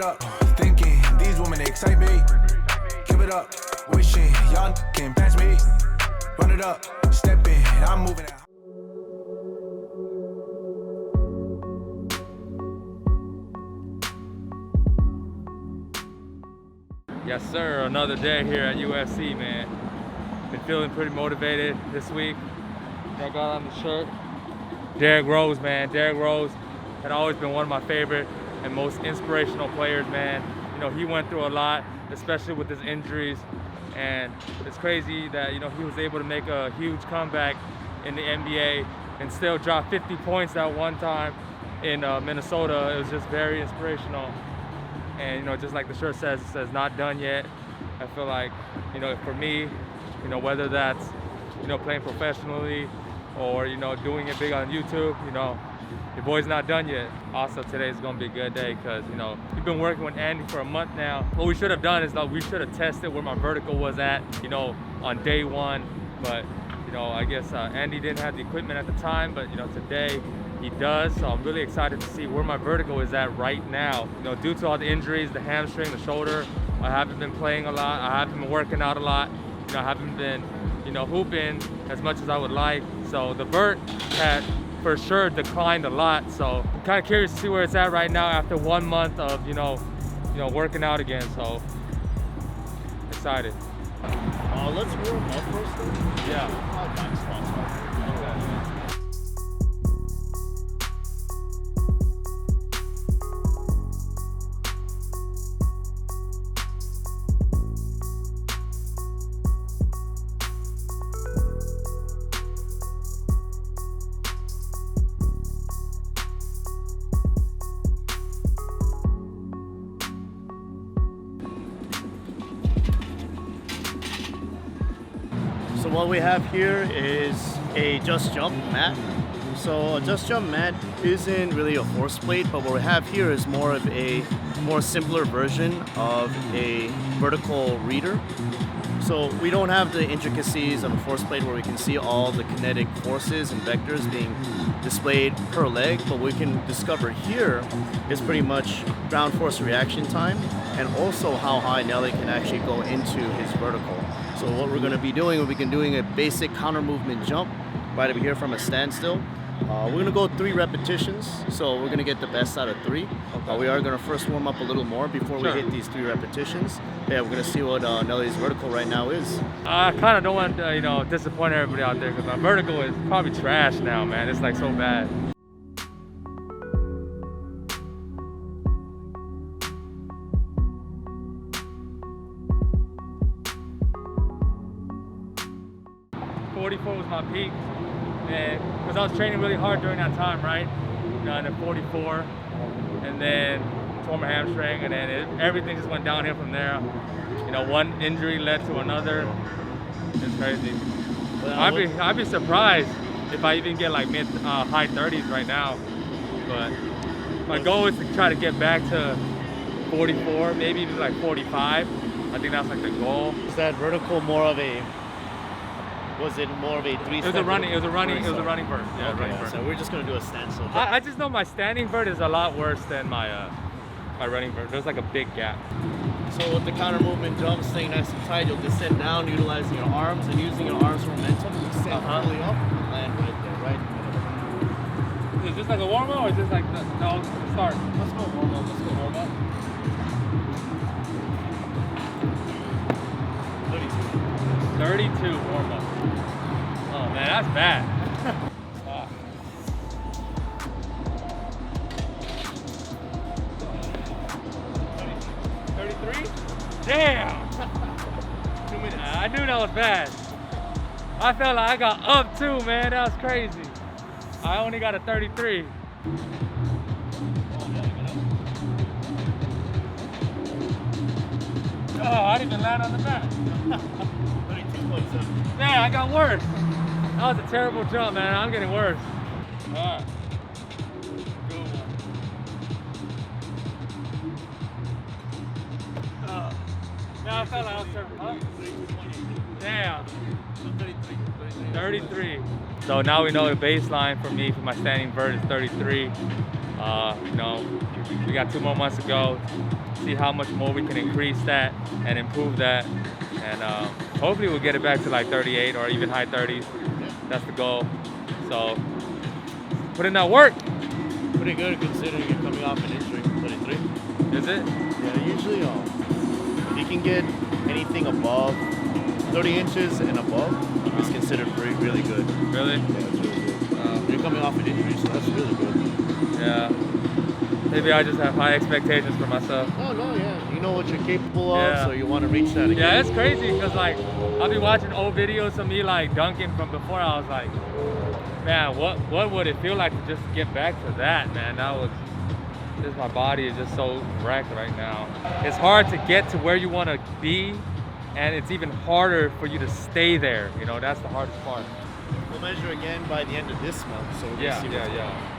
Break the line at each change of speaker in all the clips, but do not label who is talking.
up, thinking these women excite me. Give it up, wishing y'all can pass me. Run it up, step in, I'm moving out.
Yes, sir. Another day here at UFC, man. Been feeling pretty motivated this week. I got on the shirt. Derrick Rose, man. Derrick Rose had always been one of my favorite and most inspirational players, man. You know, he went through a lot, especially with his injuries. And it's crazy that, you know, he was able to make a huge comeback in the NBA and still drop 50 points that one time in Minnesota. It was just very inspirational. And, you know, just like the shirt says, it says not done yet. I feel like, you know, for me, you know, whether that's, you know, playing professionally or, you know, doing it big on YouTube, you know, your boy's not done yet. Also, today's gonna be a good day because, you know, we've been working with Andy for a month now. What we should have done is that we should have tested where my vertical was at, you know, on day one. But, you know, I guess Andy didn't have the equipment at the time, but, you know, today, he does, so I'm really excited to see where my vertical is at right now. You know, due to all the injuries, the hamstring, the shoulder, I haven't been playing a lot. I haven't been working out a lot. You know, I haven't been, you know, hooping as much as I would like. So the vert had for sure declined a lot. So I'm kind of curious to see where it's at right now after 1 month of, you know, working out again. So excited.
Let's warm up first.
Yeah.
So what we have here is a just jump mat. So a just jump mat isn't really a force plate, but what we have here is more of a more simpler version of a vertical reader. So we don't have the intricacies of a force plate where we can see all the kinetic forces and vectors being displayed per leg, but what we can discover here is pretty much ground force reaction time and also how high Nelly can actually go into his vertical. So what we're going to be doing, we'll be doing a basic counter movement jump right over here from a standstill. We're going to go 3 repetitions, so we're going to get the best out of 3. Okay. We are going to first warm up a little more before we hit these 3 repetitions. Yeah, we're going to see what Nelly's vertical right now is.
I kind of don't want to, you know, disappoint everybody out there because my vertical is probably trash now, man. It's like so bad. .44 was my peak, and because I was training really hard during that time, right? You know, and then 44, and then tore my hamstring, and then everything just went downhill from there. You know, one injury led to another. It's crazy. Well, I'd be surprised if I even get like high 30s right now. But my goal is to try to get back to 44, maybe even like 45. I think that's like the goal.
Is that vertical more of a? Was it more of a 3-step?
It was a running vert. Yeah,
okay,
running vert.
So we're just gonna do a standstill.
I just know my standing vert is a lot worse than my my running vert. There's like a big gap.
So with the counter movement jump, staying nice and tight, you'll just sit down, utilizing your arms and using your arms for momentum. You stand fully up and land right there, right in the middle.
Is this like a warm up or is this like the start?
Let's go warm up. Let's go warm up.
32 warm up. Oh man, that's bad. 33? Damn!
2 minutes.
I knew that was bad. I felt like I got up too, man. That was crazy. I only got a 33. Oh, I didn't even land on the mat.
32.7.
Man, I got worse. That was a terrible jump, man. I'm getting worse. All right. Good one. Now I felt like I was serving up. Damn. 33. So now we know the baseline for me for my standing vert is 33. You know, we got 2 more months to go. See how much more we can increase that and improve that, and hopefully we'll get it back to like 38 or even high 30s. That's the goal. So put in that work.
Pretty good considering you're coming off an injury. 23.
Is it?
Yeah, usually if you can get anything above 30 inches and above, it's considered really good.
Really?
Yeah, it's really good. You're coming off an injury, so that's really good.
Yeah. Maybe I just have high expectations for myself.
No, yeah. You know what you're capable of,
Yeah.
so you want to reach that again.
Yeah, it's crazy because like I'll be watching old videos of me like dunking from before. I was like, man, what would it feel like to just get back to that, man? That was just, my body is just so wrecked right now. It's hard to get to where you want to be, and it's even harder for you to stay there. You know, that's the hardest part.
We'll measure again by the end of this month, so we'll
Yeah,
see what's
yeah.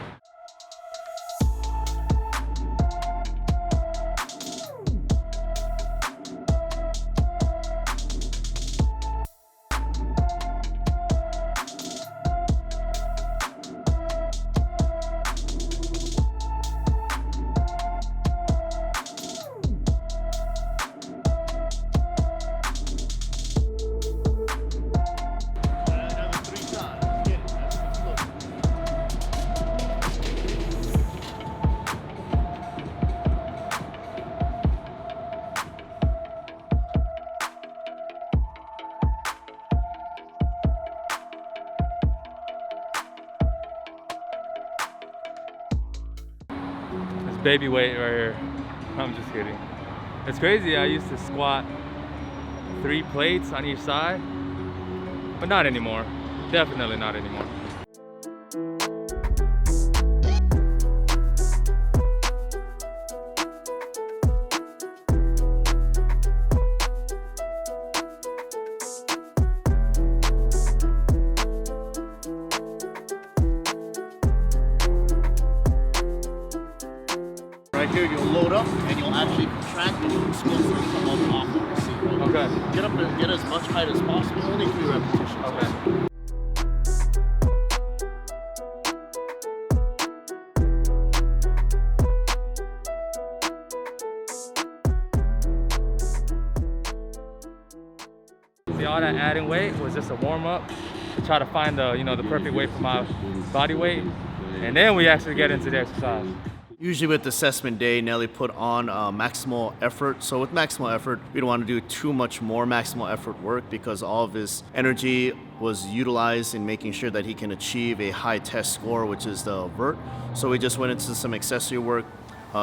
Another 3 times. Get it. That's the flow.
It's baby weight right here. I'm just kidding. It's crazy. I used to squat 3 plates on each side, but not anymore. Definitely not anymore.
Right here, you'll load up and you'll actually contract and you'll explode and come up off of the seat. Right?
Okay.
Get up and get as much height as possible. Only 3 repetitions.
Okay. See, all that adding weight was just a warm up to try to find the, you know, the perfect weight for my body weight, and then we actually get into the exercise.
Usually with assessment day, Nelly put on maximal effort. So with maximal effort, we don't want to do too much more maximal effort work because all of his energy was utilized in making sure that he can achieve a high test score, which is the vert. So we just went into some accessory work.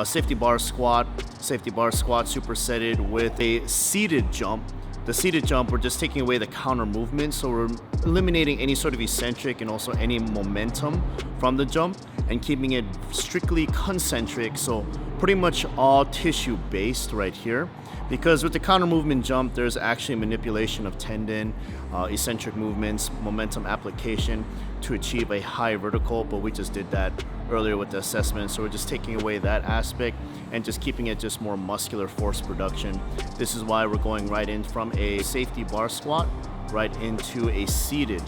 Safety bar squat supersetted with a seated jump. The seated jump, we're just taking away the counter movement, so we're eliminating any sort of eccentric and also any momentum from the jump and keeping it strictly concentric, so pretty much all tissue based right here. Because with the counter movement jump, there's actually manipulation of tendon, eccentric movements, momentum application to achieve a high vertical, but we just did that earlier with the assessment, so we're just taking away that aspect and just keeping it just more muscular force production. This is why we're going right in from a safety bar squat right into a seated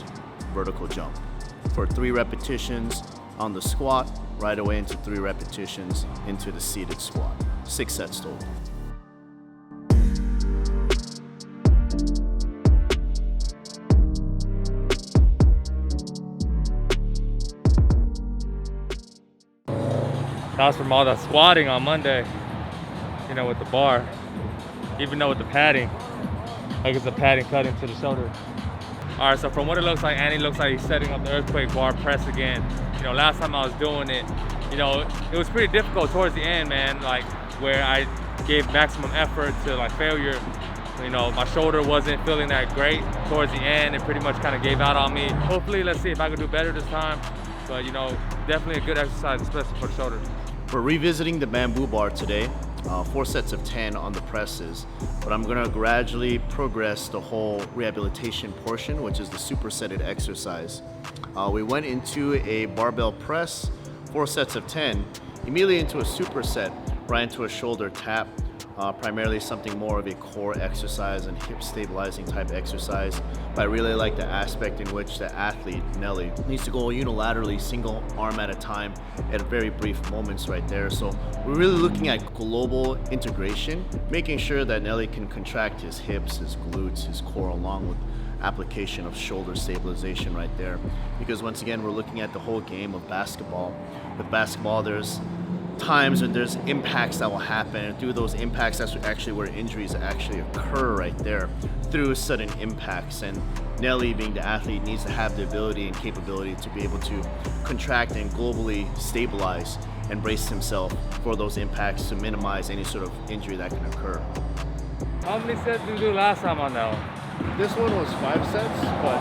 vertical jump for 3 repetitions on the squat, right away into 3 repetitions into the seated squat. 6 sets total.
That was from all the squatting on Monday, you know, with the bar. Even though with the padding, like it's a padding cut into the shoulder. All right, so from what it looks like, Andy looks like he's setting up the earthquake bar press again. You know, last time I was doing it, you know, it was pretty difficult towards the end, man, like where I gave maximum effort to like failure. You know, my shoulder wasn't feeling that great towards the end. It pretty much kind of gave out on me. Hopefully, let's see if I can do better this time. But, you know, definitely a good exercise, especially for the shoulder.
We're revisiting the bamboo bar today, 4 sets of 10 on the presses, but I'm gonna gradually progress the whole rehabilitation portion, which is the supersetted exercise. We went into a barbell press, 4 sets of 10, immediately into a superset, right into a shoulder tap, primarily something more of a core exercise and hip stabilizing type exercise. But I really like the aspect in which the athlete, Nelly, needs to go unilaterally, single arm at a time at very brief moments right there. So we're really looking at global integration, making sure that Nelly can contract his hips, his glutes, his core, along with application of shoulder stabilization right there. Because once again, we're looking at the whole game of basketball. With basketball, there's times when there's impacts that will happen, and through those impacts, that's actually where injuries actually occur right there, through sudden impacts. And Nelly, being the athlete, needs to have the ability and capability to be able to contract and globally stabilize and brace himself for those impacts to minimize any sort of injury that can occur.
How many sets did you do last time on that one?
This one was 5 sets, but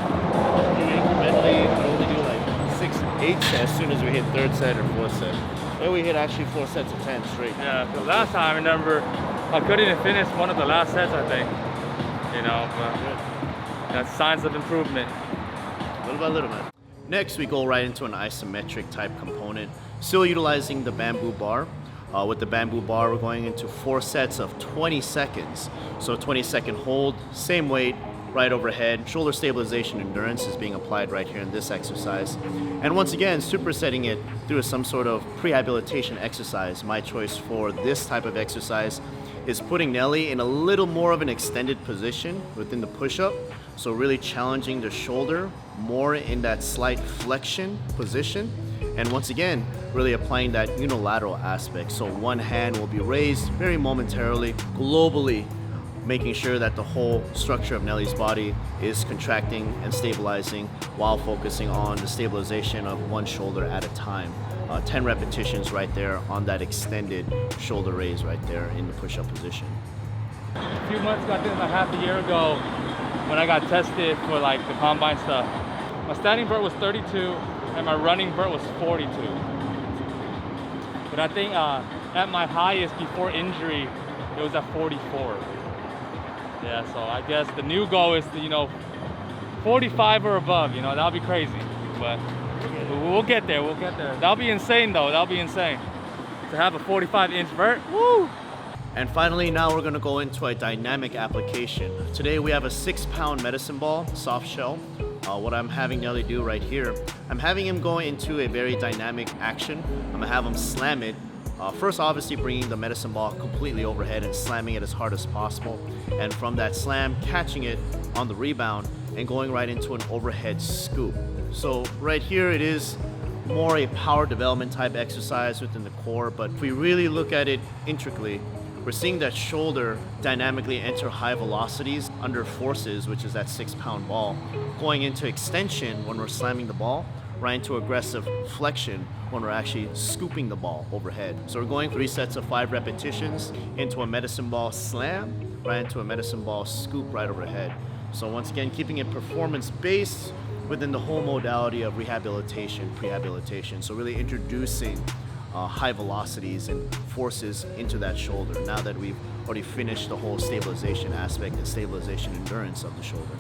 you incrementally only do like 6, 8 sets as soon as we hit 3rd set or 4th set. Then we hit actually 4 sets of 10 straight.
Yeah, the last time I remember I couldn't even finish one of the last sets, I think. You know, but that's signs of improvement.
Little by little, man. Next, we go right into an isometric type component, still utilizing the bamboo bar. With the bamboo bar, we're going into 4 sets of 20 seconds. So 20-second hold, same weight, right overhead. Shoulder stabilization endurance is being applied right here in this exercise. And once again, supersetting it through some sort of prehabilitation exercise. My choice for this type of exercise is putting Nelly in a little more of an extended position within the push-up. So really challenging the shoulder more in that slight flexion position. And once again, really applying that unilateral aspect. So one hand will be raised very momentarily, globally, making sure that the whole structure of Nelly's body is contracting and stabilizing while focusing on the stabilization of one shoulder at a time. 10 repetitions right there on that extended shoulder raise right there in the push-up position.
A few months ago, I think like half a year ago, when I got tested for like the combine stuff, my standing vert was 32 and my running vert was 42. But I think at my highest before injury, it was at 44. Yeah, so I guess the new goal is to, 45 or above, that'll be crazy. But we'll get there, That'll be insane though, that'll be insane. To have a 45-inch vert, woo!
And finally, now we're gonna go into a dynamic application. Today we have a 6-pound medicine ball, soft shell. What I'm having Nelly do right here, I'm having him go into a very dynamic action. I'm gonna have him slam it. First, obviously bringing the medicine ball completely overhead and slamming it as hard as possible. And from that slam, catching it on the rebound and going right into an overhead scoop. So right here, it is more a power development type exercise within the core, but if we really look at it intricately, we're seeing that shoulder dynamically enter high velocities under forces, which is that 6-pound ball, going into extension when we're slamming the ball, right into aggressive flexion when we're actually scooping the ball overhead. So we're going 3 sets of 5 repetitions into a medicine ball slam, right into a medicine ball scoop right overhead. So once again, keeping it performance-based within the whole modality of rehabilitation, prehabilitation. So really introducing high velocities and forces into that shoulder now that we've already finished the whole stabilization aspect and stabilization endurance of the shoulder.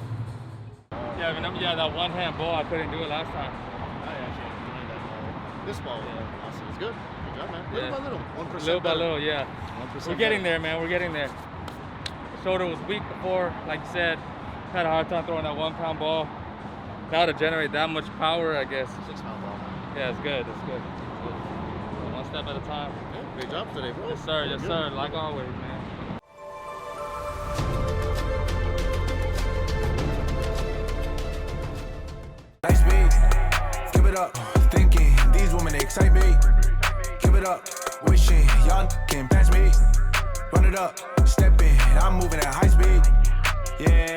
Yeah, remember, that one-hand ball, I couldn't do it last time.
I actually enjoyed that ball. This ball,
Yeah.
awesome. It's good. Good job, man.
Yeah.
Little by little, 1%.
Little by little, yeah.
1%
We're getting there, man, we're getting there. The shoulder was weak before, like you said. Had a hard time throwing that 1-pound ball. Now to generate that much power, I guess.
6-pound ball.
Yeah, it's good, it's good. One step at a time.
Yeah, great job today, bro.
Yes, sir, yes, sir, like always, man.
Nice beat, give it up. Thinking these women they excite me. Give it up, wishing y'all can pass me. Run it up, stepping, I'm moving at high speed. Yeah.